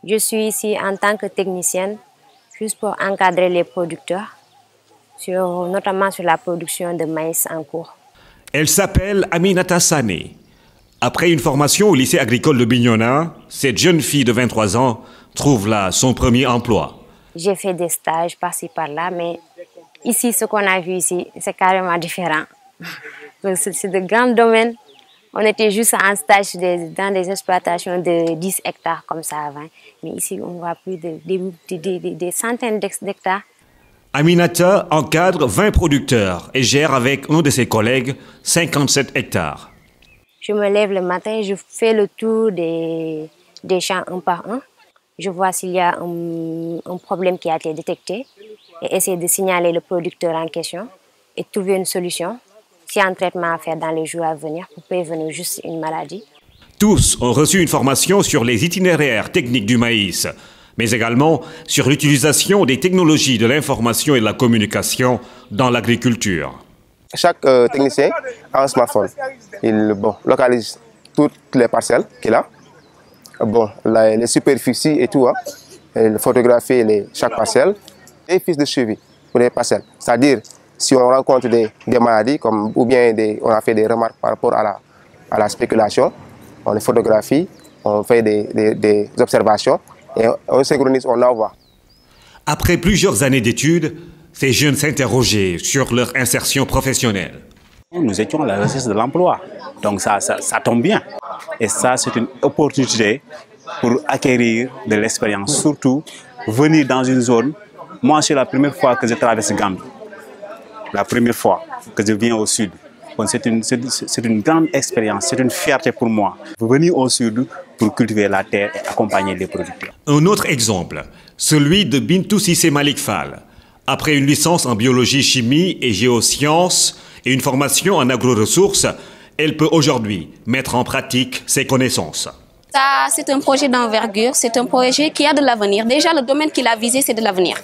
Je suis ici en tant que technicienne, juste pour encadrer les producteurs, notamment sur la production de maïs en cours. Elle s'appelle Aminata Sané. Après une formation au lycée agricole de Bignona, cette jeune fille de 23 ans trouve là son premier emploi. J'ai fait des stages par-ci par-là, mais ici, ce qu'on a vu ici, c'est carrément différent. C'est de grands domaines. On était juste en stage dans des exploitations de 10 hectares comme ça avant. Mais ici, on voit plus des centaines d'hectares. Aminata encadre 20 producteurs et gère avec un de ses collègues 57 hectares. Je me lève le matin, je fais le tour des champs un par un. Je vois s'il y a un problème qui a été détecté et essayer de signaler le producteur en question et trouver une solution. S'il y a un traitement à faire dans les jours à venir pour prévenir juste une maladie. Tous ont reçu une formation sur les itinéraires techniques du maïs, mais également sur l'utilisation des technologies de l'information et de la communication dans l'agriculture. Chaque technicien a un smartphone. Il localise toutes les parcelles qu'il a. Les superficies et tout. Il photographie chaque parcelle. Et fiches de suivi pour les parcelles. C'est-à-dire, si on rencontre des maladies, ou bien on a fait des remarques par rapport à la spéculation, on les photographie, on fait des observations et on synchronise, on envoie. Après plusieurs années d'études, ces jeunes s'interrogeaient sur leur insertion professionnelle. Nous étions à la recherche de l'emploi, donc ça tombe bien. Et ça, c'est une opportunité pour acquérir de l'expérience, surtout venir dans une zone. Moi, c'est la première fois que je traverse Gambie. La première fois que je viens au sud. C'est une grande expérience, c'est une fierté pour moi. Venir au sud pour cultiver la terre et accompagner les producteurs. Un autre exemple, celui de Bintou Sissé Malik Fall. Après une licence en biologie, chimie et géosciences et une formation en agro-ressources, elle peut aujourd'hui mettre en pratique ses connaissances. Ça, c'est un projet d'envergure, c'est un projet qui a de l'avenir. Déjà, le domaine qu'il a visé, c'est de l'avenir.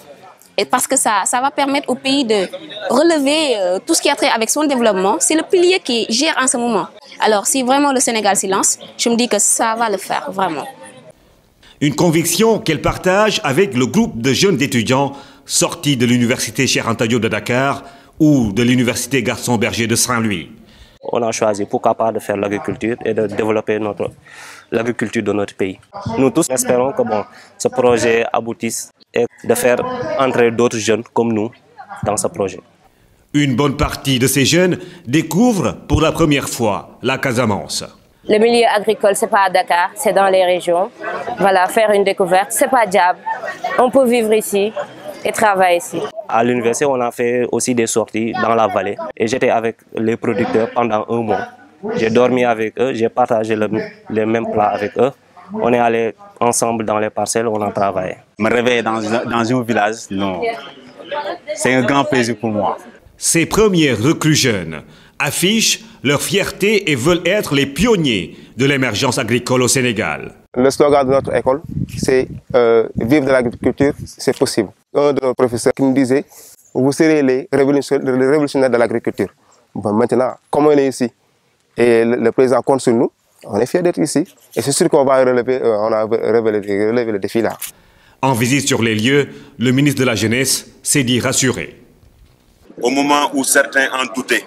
Et parce que ça va permettre au pays de relever tout ce qui a trait avec son développement. C'est le pilier qui gère en ce moment. Alors, si vraiment le Sénégal s'y lance, je me dis que ça va le faire, vraiment. Une conviction qu'elle partage avec le groupe de jeunes étudiants sortis de l'université Cheikh Anta Diop de Dakar ou de l'université Gaston Berger de Saint-Louis. On a choisi pourquoi pas de faire l'agriculture et de développer l'agriculture de notre pays. Nous tous espérons que ce projet aboutisse et de faire entrer d'autres jeunes comme nous dans ce projet. Une bonne partie de ces jeunes découvrent pour la première fois la Casamance. Le milieu agricole, c'est pas à Dakar, c'est dans les régions. Voilà, faire une découverte, c'est pas diable. On peut vivre ici et travailler ici. À l'université, on a fait aussi des sorties dans la vallée et j'étais avec les producteurs pendant un mois. J'ai dormi avec eux, j'ai partagé les mêmes plats avec eux. On est allés ensemble dans les parcelles, on a travaillé. Me réveiller dans un village, non. C'est un grand plaisir pour moi. Ces premiers recrues jeunes affichent leur fierté et veulent être les pionniers de l'émergence agricole au Sénégal. Le slogan de notre école, c'est vivre de l'agriculture, c'est possible. Un de nos professeurs qui nous disait, vous serez les révolutionnaires de l'agriculture. Maintenant, comme on est ici, et le président compte sur nous, on est fiers d'être ici. Et c'est sûr qu'on va relever le défi là. En visite sur les lieux, le ministre de la Jeunesse s'est dit rassuré. Au moment où certains en doutaient,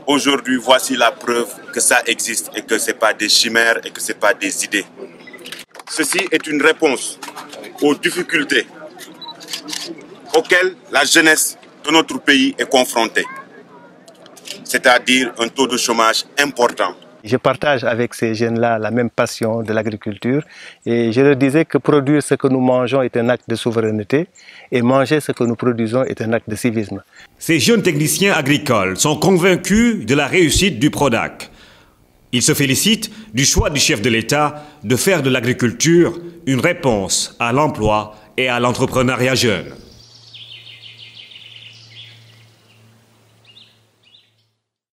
aujourd'hui, voici la preuve que ça existe et que ce n'est pas des chimères et que ce n'est pas des idées. Ceci est une réponse aux difficultés auxquelles la jeunesse de notre pays est confrontée, c'est-à-dire un taux de chômage important. Je partage avec ces jeunes-là la même passion de l'agriculture et je leur disais que produire ce que nous mangeons est un acte de souveraineté et manger ce que nous produisons est un acte de civisme. Ces jeunes techniciens agricoles sont convaincus de la réussite du PRODAC. Ils se félicitent du choix du chef de l'État de faire de l'agriculture une réponse à l'emploi et à l'entrepreneuriat jeune.